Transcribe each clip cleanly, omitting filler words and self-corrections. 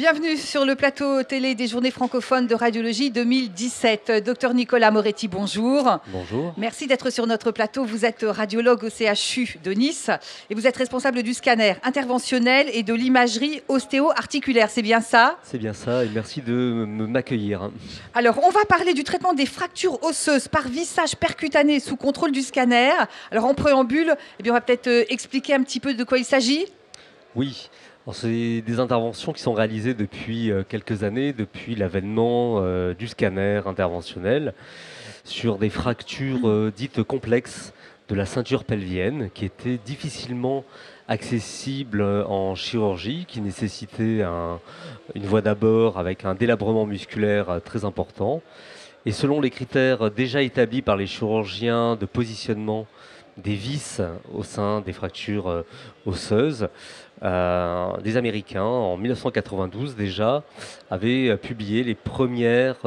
Bienvenue sur le plateau télé des Journées francophones de radiologie 2017. Docteur Nicolas Moretti, bonjour. Bonjour. Merci d'être sur notre plateau. Vous êtes radiologue au CHU de Nice et vous êtes responsable du scanner interventionnel et de l'imagerie ostéo-articulaire. C'est bien ça? C'est bien ça et merci de m'accueillir. Alors, on va parler du traitement des fractures osseuses par vissage percutané sous contrôle du scanner. Alors, en préambule, on va peut-être expliquer un petit peu de quoi il s'agit. Oui. C'est des interventions qui sont réalisées depuis quelques années, depuis l'avènement du scanner interventionnel, sur des fractures dites complexes de la ceinture pelvienne, qui étaient difficilement accessibles en chirurgie, qui nécessitaient une voie d'abord avec un délabrement musculaire très important. Et selon les critères déjà établis par les chirurgiens de positionnement des vis au sein des fractures osseuses, des Américains, en 1992 déjà, avaient publié les premières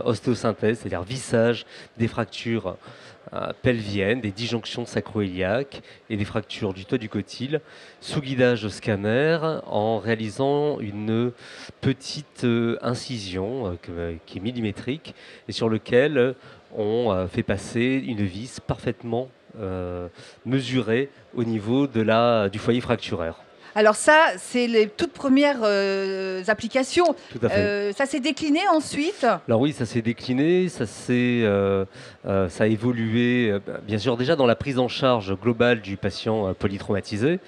ostéosynthèses, c'est-à-dire vissage des fractures pelviennes, des disjonctions sacro-iliaques et des fractures du toit du cotyle, sous guidage de scanner, en réalisant une petite incision qui est millimétrique et sur lequel on fait passer une vis parfaitement mesurée au niveau du foyer fracturaire. Alors ça, c'est les toutes premières applications. Tout à fait. Ça s'est décliné ensuite? Alors oui, ça s'est décliné, ça a évolué, bien sûr, déjà dans la prise en charge globale du patient polytraumatisé,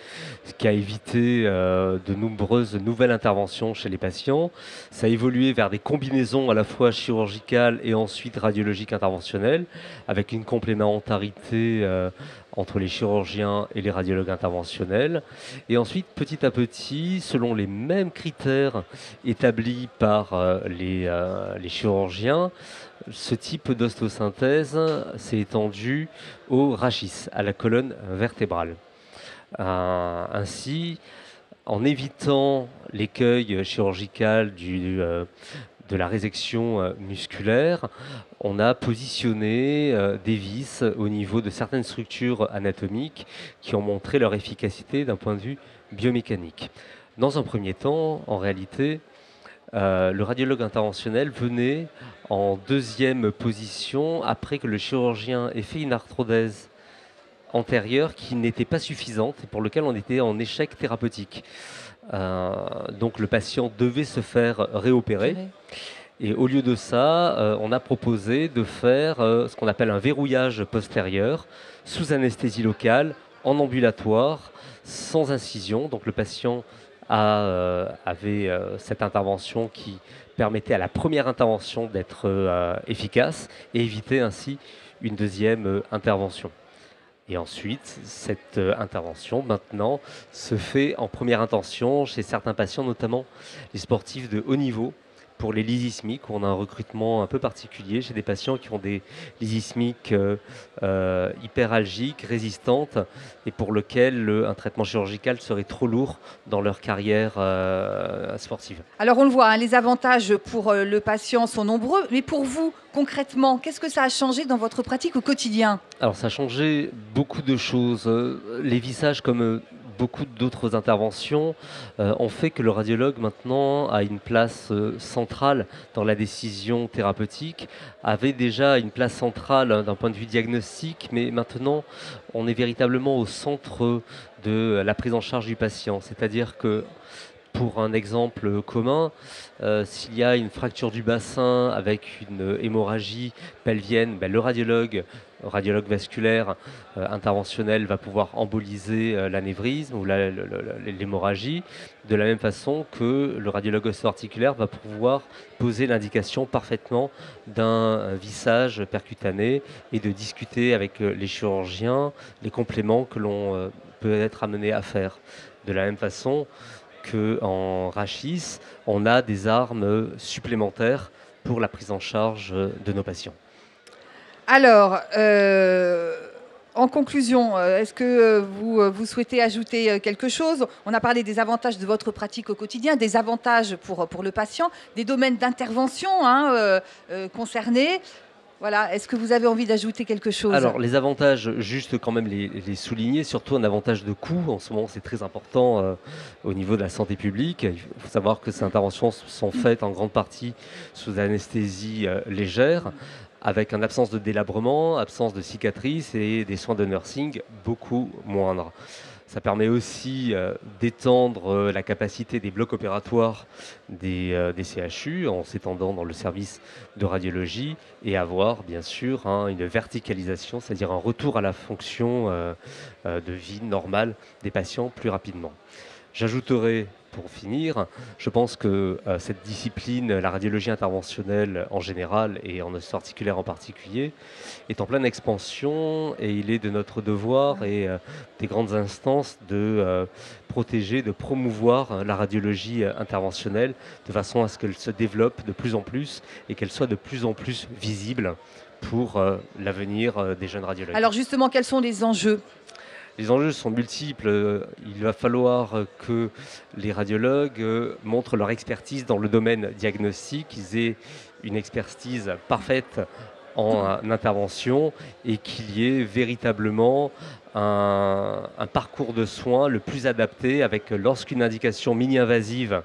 ce qui a évité de nombreuses nouvelles interventions chez les patients. Ça a évolué vers des combinaisons à la fois chirurgicales et ensuite radiologiques interventionnelles, avec une complémentarité entre les chirurgiens et les radiologues interventionnels. Et ensuite, petit à petit, selon les mêmes critères établis par les chirurgiens, ce type d'ostéosynthèse s'est étendu au rachis, à la colonne vertébrale. Ainsi, en évitant l'écueil chirurgical de la résection musculaire, on a positionné des vis au niveau de certaines structures anatomiques qui ont montré leur efficacité d'un point de vue biomécanique. Dans un premier temps, en réalité, le radiologue interventionnel venait en deuxième position après que le chirurgien ait fait une arthrodèse antérieure qui n'était pas suffisante et pour lequel on était en échec thérapeutique. Donc le patient devait se faire réopérer. Et au lieu de ça, on a proposé de faire ce qu'on appelle un verrouillage postérieur sous anesthésie locale, en ambulatoire, sans incision. Donc le patient avait cette intervention qui permettait à la première intervention d'être efficace et éviter ainsi une deuxième intervention. Et ensuite, cette intervention, maintenant, se fait en première intention chez certains patients, notamment les sportifs de haut niveau, pour les lysismiques, où on a un recrutement un peu particulier chez des patients qui ont des lysismiques hyperalgiques, résistantes, et pour lesquels un traitement chirurgical serait trop lourd dans leur carrière sportive. Alors on le voit, les avantages pour le patient sont nombreux, mais pour vous, concrètement, qu'est-ce que ça a changé dans votre pratique au quotidien? Alors ça a changé beaucoup de choses. Les vissages, comme beaucoup d'autres interventions, ont fait que le radiologue maintenant a une place centrale dans la décision thérapeutique, avait déjà une place centrale d'un point de vue diagnostique, mais maintenant on est véritablement au centre de la prise en charge du patient. C'est-à-dire que pour un exemple commun, s'il y a une fracture du bassin avec une hémorragie pelvienne, le radiologue vasculaire interventionnel va pouvoir emboliser l'anévrisme ou l'hémorragie, de la même façon que le radiologue osso-articulaire va pouvoir poser l'indication parfaitement d'un vissage percutané et de discuter avec les chirurgiens les compléments que l'on peut être amené à faire. De la même façon qu'en rachis, on a des armes supplémentaires pour la prise en charge de nos patients. Alors, en conclusion, est-ce que vous souhaitez ajouter quelque chose? On a parlé des avantages de votre pratique au quotidien, des avantages pour le patient, des domaines d'intervention concernés. Voilà, est-ce que vous avez envie d'ajouter quelque chose? Alors, les avantages, juste quand même les souligner, surtout un avantage de coût. En ce moment, c'est très important au niveau de la santé publique. Il faut savoir que ces interventions sont faites en grande partie sous anesthésie légère, avec une absence de délabrement, absence de cicatrices et des soins de nursing beaucoup moindres. Ça permet aussi d'étendre la capacité des blocs opératoires des CHU en s'étendant dans le service de radiologie et avoir bien sûr une verticalisation, c'est-à-dire un retour à la fonction de vie normale des patients plus rapidement. J'ajouterai, pour finir, je pense que cette discipline, la radiologie interventionnelle en général et en ostéo articulaire en particulier, est en pleine expansion et il est de notre devoir et des grandes instances de protéger, de promouvoir la radiologie interventionnelle de façon à ce qu'elle se développe de plus en plus et qu'elle soit de plus en plus visible pour l'avenir des jeunes radiologues. Alors justement, quels sont les enjeux? Les enjeux sont multiples. Il va falloir que les radiologues montrent leur expertise dans le domaine diagnostique, qu'ils aient une expertise parfaite en intervention et qu'il y ait véritablement un parcours de soins le plus adapté avec, lorsqu'une indication mini-invasive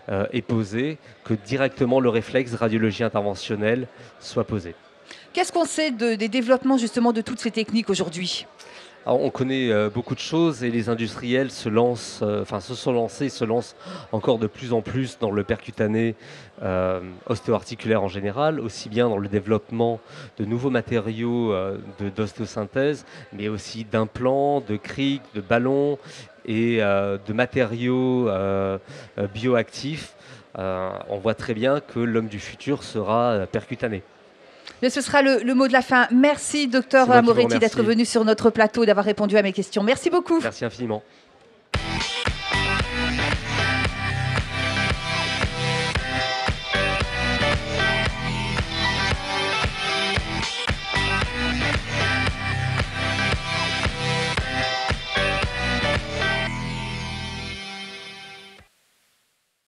est posée, que directement le réflexe radiologie interventionnelle soit posé. Qu'est-ce qu'on sait des développements justement de toutes ces techniques aujourd'hui? Alors, on connaît beaucoup de choses et les industriels se sont lancés, se lancent encore de plus en plus dans le percutané ostéo-articulaire en général, aussi bien dans le développement de nouveaux matériaux d'ostéosynthèse, mais aussi d'implants, de crics, de ballons et de matériaux bioactifs. On voit très bien que l'homme du futur sera percutané. Mais ce sera le mot de la fin. Merci, docteur Moretti, d'être venu sur notre plateau, d'avoir répondu à mes questions. Merci beaucoup. Merci infiniment.